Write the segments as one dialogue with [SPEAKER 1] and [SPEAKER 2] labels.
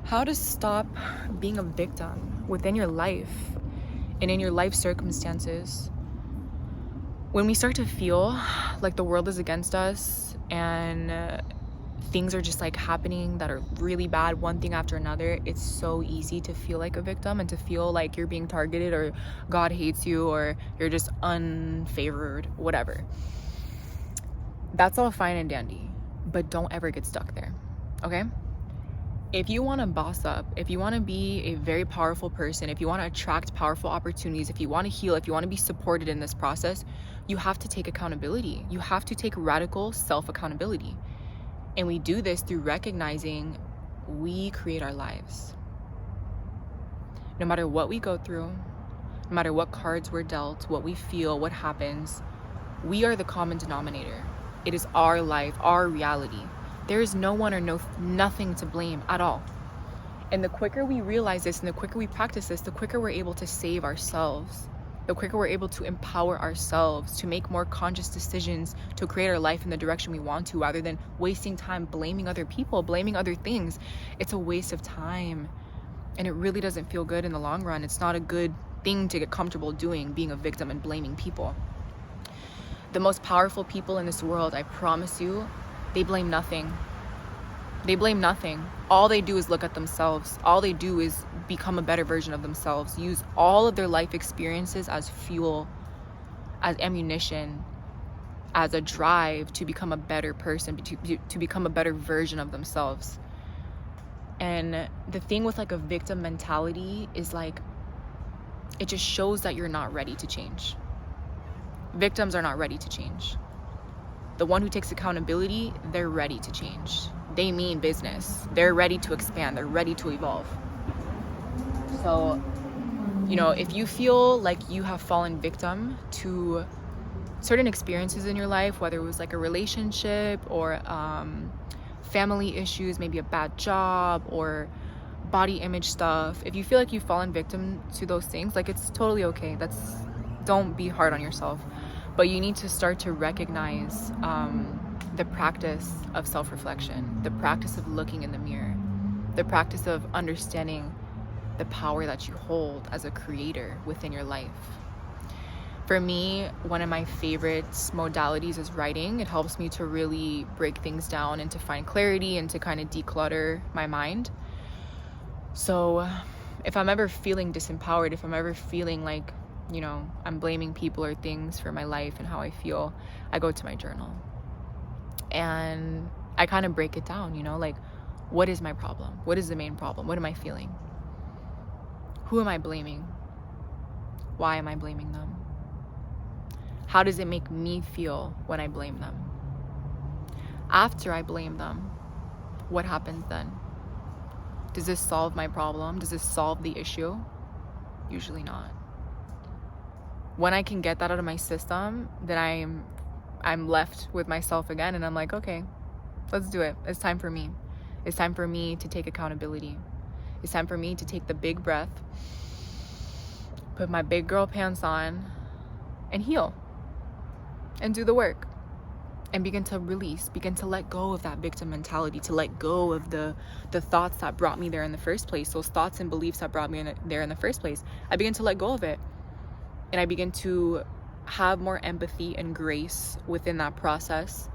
[SPEAKER 1] how to stop being a victim within your life and in your life circumstances. When we start to feel like the world is against us and things are just like happening that are really bad, one thing after another, it's so easy to feel like a victim and to feel like you're being targeted or God hates you or you're just unfavored, whatever. That's all fine and dandy, but don't ever get stuck there, okay? If you want to boss up, if you want to be a very powerful person, if you want to attract powerful opportunities, if you want to heal, if you want to be supported in this process, you have to take accountability. You have to take radical self-accountability. And we do this through recognizing we create our lives. No matter what we go through, no matter what cards we're dealt, what we feel, what happens, we are the common denominator. It is our life, our reality. There is no one or nothing to blame at all. And the quicker we realize this and the quicker we practice this, the quicker we're able to save ourselves. The quicker we're able to empower ourselves to make more conscious decisions to create our life in the direction we want to, rather than wasting time blaming other people, blaming other things. It's a waste of time. And it really doesn't feel good in the long run. It's not a good thing to get comfortable doing, being a victim and blaming people. The most powerful people in this world, I promise you, they blame nothing. They blame nothing. All they do is look at themselves. All they do is become a better version of themselves. Use all of their life experiences as fuel, as ammunition, as a drive to become a better person, to become a better version of themselves. And the thing with like a victim mentality is like, it just shows that you're not ready to change. Victims are not ready to change. The one who takes accountability, they're ready to change. They mean business. They're ready to expand. They're ready to evolve. So, if you feel like you have fallen victim to certain experiences in your life, whether it was like a relationship or family issues, maybe a bad job or body image stuff, if you feel like you've fallen victim to those things, like, it's totally okay. Don't be hard on yourself. But you need to start to recognize the practice of self-reflection, the practice of looking in the mirror, the practice of understanding the power that you hold as a creator within your life. For me, one of my favorite modalities is writing. It helps me to really break things down and to find clarity and to kind of declutter my mind. So if I'm ever feeling disempowered, if I'm ever feeling like, I'm blaming people or things for my life and how I feel, I go to my journal and I kind of break it down, like, what is my problem? What is the main problem? What am I feeling? Who am I blaming? Why am I blaming them? How does it make me feel when I blame them? After I blame them, what happens then? Does this solve my problem? Does this solve the issue? Usually not. When I can get that out of my system, then I'm left with myself again, and I'm like, okay, let's do it. It's time for me. It's time for me to take accountability. It's time for me to take the big breath, put my big girl pants on, and heal, and do the work, and begin to release, begin to let go of that victim mentality, to let go of the thoughts that brought me there in the first place, those thoughts and beliefs that brought me there in the first place. I begin to let go of it. And I begin to have more empathy and grace within that process.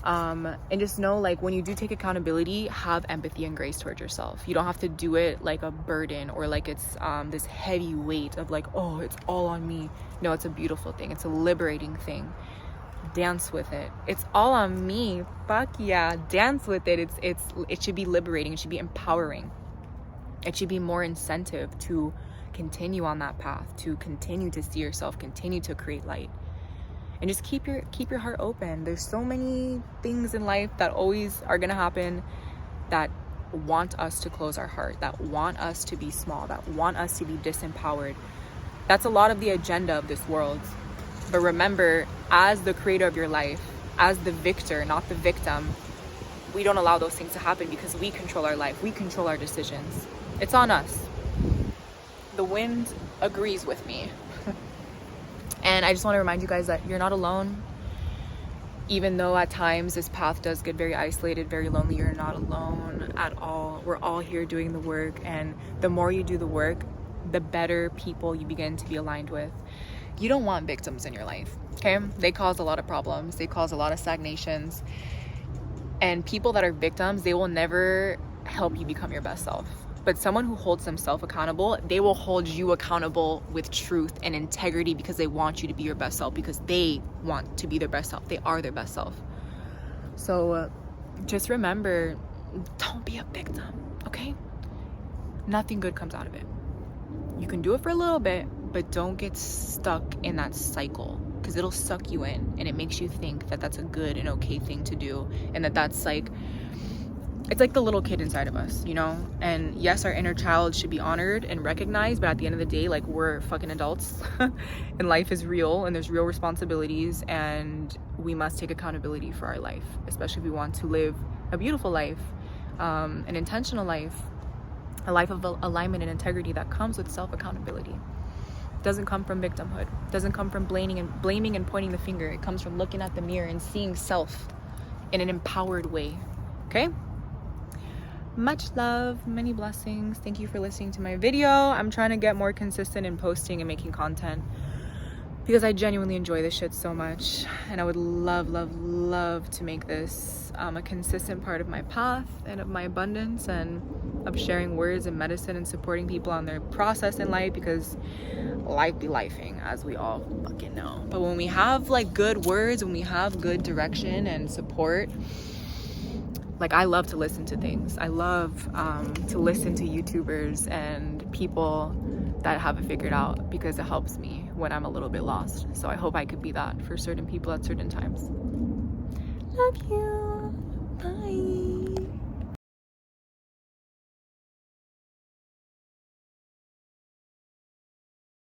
[SPEAKER 1] And just know, like, when you do take accountability, have empathy and grace towards yourself. You don't have to do it like a burden or like it's this heavy weight of like, oh, it's all on me. No, it's a beautiful thing. It's a liberating thing. Dance with it. It's all on me. Fuck yeah. Dance with it. It should be liberating. It should be empowering. It should be more incentive to continue on that path, to continue to see yourself, continue to create light, and just keep your heart open. There's so many things in life that always are gonna happen that want us to close our heart, that want us to be small, that want us to be disempowered. That's a lot of the agenda of this world. But remember, as the creator of your life, as the victor, not the victim, we don't allow those things to happen because we control our life, we control our decisions. It's on us. The wind agrees with me. And I just want to remind you guys that you're not alone. even though at times this path does get very isolated, very lonely, you're not alone at all. We're all here doing the work, and the more you do the work, the better people you begin to be aligned with. You don't want victims in your life, okay? They cause a lot of problems. They cause a lot of stagnations. And people that are victims, they will never help you become your best self. But someone who holds themselves accountable, they will hold you accountable with truth and integrity, because they want you to be your best self, because they want to be their best self. They are their best self. So just remember, don't be a victim, okay? Nothing good comes out of it. You can do it for a little bit, but don't get stuck in that cycle, because it'll suck you in, and it makes you think that that's a good and okay thing to do, and that's like, it's like the little kid inside of us, you know? And yes, our inner child should be honored and recognized, but at the end of the day, like, we're fucking adults and life is real, and there's real responsibilities, and we must take accountability for our life, especially if we want to live a beautiful life, an intentional life, a life of alignment and integrity that comes with self-accountability. Doesn't come from victimhood, doesn't come from blaming and pointing the finger. It comes from looking at the mirror and seeing self in an empowered way. Okay? Much love, many blessings. Thank you for listening to my video. I'm trying to get more consistent in posting and making content, because I genuinely enjoy this shit so much, and I would love to make this a consistent part of my path and of my abundance, and of sharing words and medicine and supporting people on their process in life, because life be lifing, as we all fucking know. But when we have like good words, when we have good direction and support, like, I love to listen to things. I love to listen to YouTubers and people that have it figured out, because it helps me when I'm a little bit lost. So I hope I could be that for certain people at certain times. Love you. Bye.